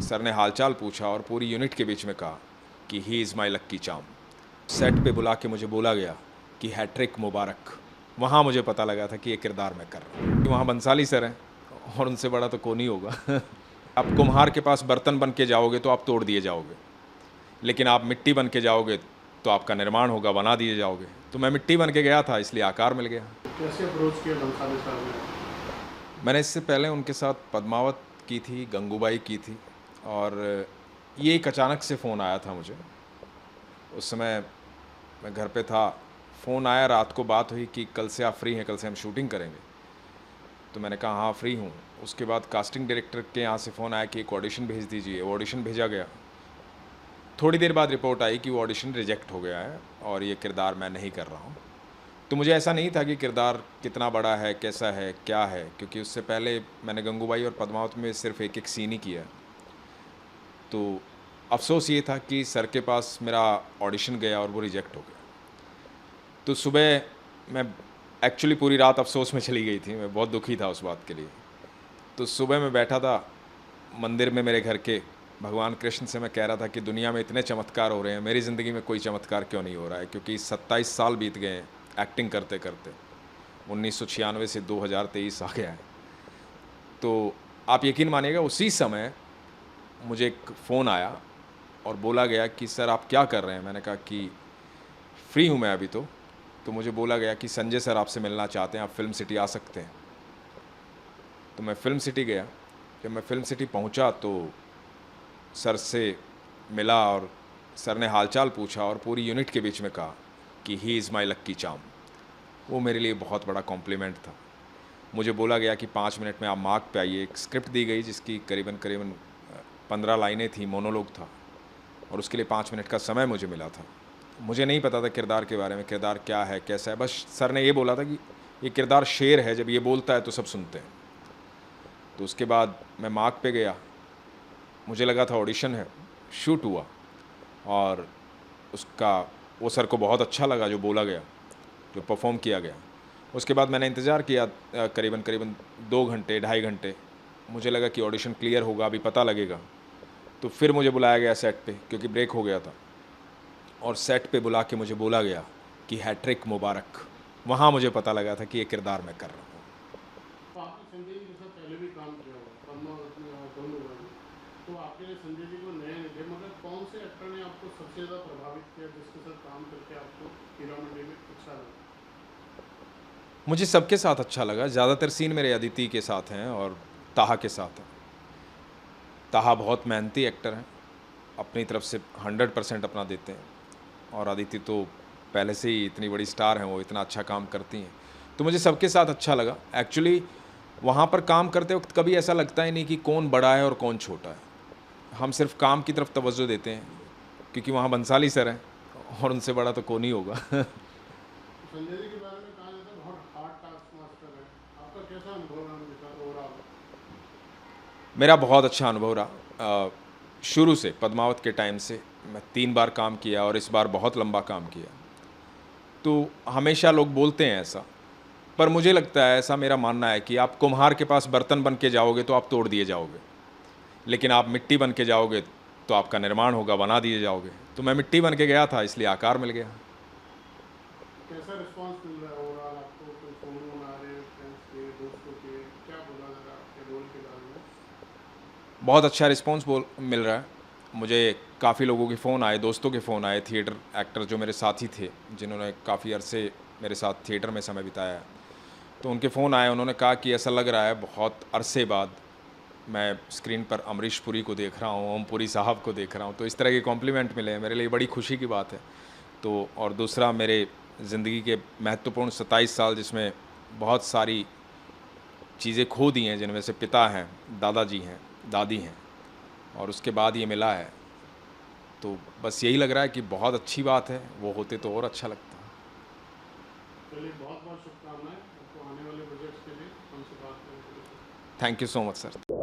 Sir ने हालचाल पूछा और पूरी यूनिट के बीच में कहा कि he is my lucky charm. Set पे बुला के मुझे बोला गया कि हैट्रिक मुबारक। वहाँ मुझे पता लगा था कि ये किरदार मैं कर रहा हूँ। वहाँ बंसाली सर हैं और उनसे बड़ा तो कौन ही होगा। आप कुम्हार के पास बर्तन बन के जाओगे तो आप तोड़ दिए जाओगे, लेकिन आप मिट्टी बन के जाओगे तो आपका निर्माण होगा, बना दिए जाओगे। तो मैं मिट्टी बन के गया था, इसलिए आकार मिल गया। कैसे अप्रोच किया बंसाली साहब ने? मैंने इससे पहले उनके साथ पद्मावत की थी, गंगूबाई की थी, और ये एक अचानक से फ़ोन आया था मुझे। उस समय मैं घर पे था, फ़ोन आया, रात को बात हुई कि कल से आप फ्री हैं, कल से हम शूटिंग करेंगे। तो मैंने कहा हाँ फ्री हूँ। उसके बाद कास्टिंग डायरेक्टर के यहाँ से फ़ोन आया कि एक ऑडिशन भेज दीजिए। वो ऑडिशन भेजा गया। थोड़ी देर बाद रिपोर्ट आई कि वो ऑडिशन रिजेक्ट हो गया है और ये किरदार मैं नहीं कर रहा हूँ। तो मुझे ऐसा नहीं था कि किरदार कितना बड़ा है, कैसा है, क्या है, क्योंकि उससे पहले मैंने गंगूबाई और पद्मावत में सिर्फ एक एक सीन ही किया। तो अफ़सोस ये था कि सर के पास मेरा ऑडिशन गया और वो रिजेक्ट हो गया। तो सुबह मैं एक्चुअली पूरी रात अफ़सोस में चली गई थी, मैं बहुत दुखी था उस बात के लिए। तो सुबह मैं बैठा था मंदिर में मेरे घर के, भगवान कृष्ण से मैं कह रहा था कि दुनिया में इतने चमत्कार हो रहे हैं, मेरी ज़िंदगी में कोई चमत्कार क्यों नहीं हो रहा है, क्योंकि 27 साल बीत गए हैं एक्टिंग करते करते। 1996 से 2023 आ गया है। तो आप यकीन मानिएगा उसी समय मुझे एक फ़ोन आया और बोला गया कि सर आप क्या कर रहे हैं? मैंने कहा कि फ्री हूँ मैं अभी तो मुझे बोला गया कि संजय सर आपसे मिलना चाहते हैं, आप फिल्म सिटी आ सकते हैं। तो मैं फिल्म सिटी गया। जब मैं फिल्म सिटी पहुंचा तो सर से मिला और सर ने हालचाल पूछा और पूरी यूनिट के बीच में कहा कि he is my lucky charm. वो मेरे लिए बहुत बड़ा कॉम्प्लीमेंट था। मुझे बोला गया कि 5 मिनट में आप मार्क पे आइए। एक स्क्रिप्ट दी गई जिसकी करीबन 15 लाइनें थी, मोनोलॉग था, और उसके लिए 5 मिनट का समय मुझे मिला था। मुझे नहीं पता था किरदार के बारे में, किरदार क्या है, कैसा है। बस सर ने ये बोला था कि ये किरदार शेर है, जब ये बोलता है तो सब सुनते हैं। तो उसके बाद मैं मार्क पे गया। मुझे लगा था ऑडिशन है, शूट हुआ, और उसका वो सर को बहुत अच्छा लगा जो बोला गया, जो परफॉर्म किया गया। उसके बाद मैंने इंतज़ार किया करीबन 2 घंटे, ढाई घंटे। मुझे लगा कि ऑडिशन क्लियर होगा, अभी पता लगेगा। तो फिर मुझे बुलाया गया सेट पे, क्योंकि ब्रेक हो गया था, और सेट पे बुला के मुझे बोला गया कि हैट्रिक मुबारक। वहाँ मुझे पता लगा था कि ये किरदार मैं कर रहा हूँ। तो आपने संजय जी के साथ पहले भी काम किया होगा, पद्मावत में और गंगूबाई में। तो आपके लिए संजय जी को नए नहीं थे, मगर कौन से एक्टर ने आपको सबसे ज़्यादा प्रभावित किया, जिसके साथ काम करके आपको हीरो मंडी में अच्छा लगा? मुझे सबके साथ अच्छा लगा। ज़्यादातर सीन मेरे अदिति के साथ हैं और ताहा के साथ हैं। ताहा बहुत मेहनती एक्टर हैं, अपनी तरफ से 100% अपना देते हैं, और अदिति तो पहले से ही इतनी बड़ी स्टार हैं, वो इतना अच्छा काम करती हैं। तो मुझे सबके साथ अच्छा लगा। एक्चुअली वहाँ पर काम करते वक्त कभी ऐसा लगता ही नहीं कि कौन बड़ा है और कौन छोटा है। हम सिर्फ काम की तरफ तवज्जो देते हैं, क्योंकि वहाँ बंसाली सर हैं और उनसे बड़ा तो कौन ही होगा। तो संजय जी के बारे में कहा जाता है बहुत हार्ड टास्क मास्टर है। आपका कैसा अनुभव है उनके साथ ओवरऑल? मेरा बहुत अच्छा अनुभव रहा। शुरू से पद्मावत के टाइम से मैं 3 बार काम किया और इस बार बहुत लंबा काम किया। तो हमेशा लोग बोलते हैं ऐसा, पर मुझे लगता है, ऐसा मेरा मानना है कि आप कुम्हार के पास बर्तन बन के जाओगे तो आप तोड़ दिए जाओगे, लेकिन आप मिट्टी बन के जाओगे तो आपका निर्माण होगा, बना दिए जाओगे। तो मैं मिट्टी बन के गया था, इसलिए आकार मिल गया। कैसा रिस्पांस मिल रहा है ओवरऑल आपको? कोई फ़ोन वोन आ रहे हैं फ्रेंड्स के, दोस्तों के? क्या बोला जा रहा है आपके रोल के बारे में? बहुत अच्छा रिस्पॉन्स मिल रहा है। मुझे काफ़ी लोगों के फ़ोन आए, दोस्तों के फ़ोन आए, थिएटर एक्टर जो मेरे साथी थे, जिन्होंने काफ़ी अरसे मेरे साथ थिएटर में समय बिताया है, तो उनके फ़ोन आए। उन्होंने कहा कि ऐसा लग रहा है बहुत अरसे बाद मैं स्क्रीन पर अमरीश पुरी को देख रहा हूँ, ओम पुरी साहब को देख रहा हूँ। तो इस तरह के कॉम्प्लीमेंट मिले हैं, मेरे लिए बड़ी खुशी की बात है। तो और दूसरा, मेरे ज़िंदगी के महत्वपूर्ण 27 साल, जिसमें बहुत सारी चीज़ें खो दी हैं, जिनमें से पिता हैं, दादाजी हैं, दादी हैं, और उसके बाद ये मिला है। तो बस यही लग रहा है कि बहुत अच्छी बात है, वो होते तो और अच्छा लगता। चलिए, बहुत बहुत शुभकामनाएं आपको आने वाले प्रोजेक्ट्स के लिए। हमसे बात करने के लिए। Thank you so much sir.